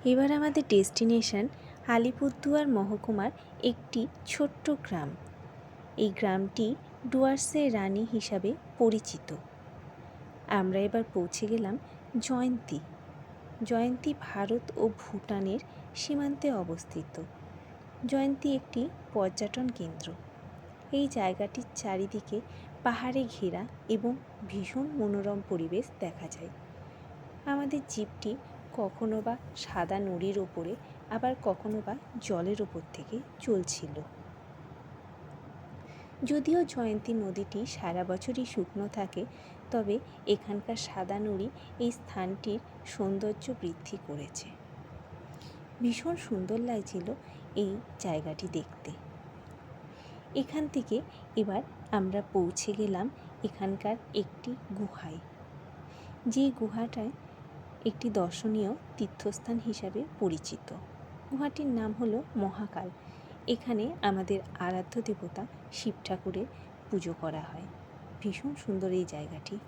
এবার আমাদের ডেস্টিনেশন আলিপুরদুয়ার মহকুমার একটি ছোট্ট গ্রাম। এই গ্রামটি ডুয়ার্সের রানী হিসাবে পরিচিত। আমরা এবার পৌঁছে গেলাম জয়ন্তী। জয়ন্তী ভারত ও ভুটানের সীমান্তে অবস্থিত। জয়ন্তী একটি পর্যটন কেন্দ্র। এই জায়গাটির চারিদিকে পাহাড়ে ঘেরা এবং ভীষণ মনোরম পরিবেশ দেখা যায়। আমাদের জিপটি কখনো বা সাদা নুড়ির ওপরে, আবার কখনো বা জলের ওপর থেকে চলছিল। যদিও জয়ন্তী নদীটি সারা বছরই শুকনো থাকে, তবে এখানকার সাদা নুড়ি এই স্থানটির সৌন্দর্য বৃদ্ধি করেছে। ভীষণ সুন্দর লাগছিল এই জায়গাটি দেখতে। এখান থেকে এবার আমরা পৌঁছে গেলাম এখানকার একটি গুহায়। যে গুহাটায় একটি দর্শনীয় তীর্থস্থান হিসাবে পরিচিত। গুহাটির নাম হলো মহাকাল। এখানে আমাদের আরাধ্য দেবতা শিব ঠাকুরের পুজো করা হয়। ভীষণ সুন্দর এই জায়গাটি।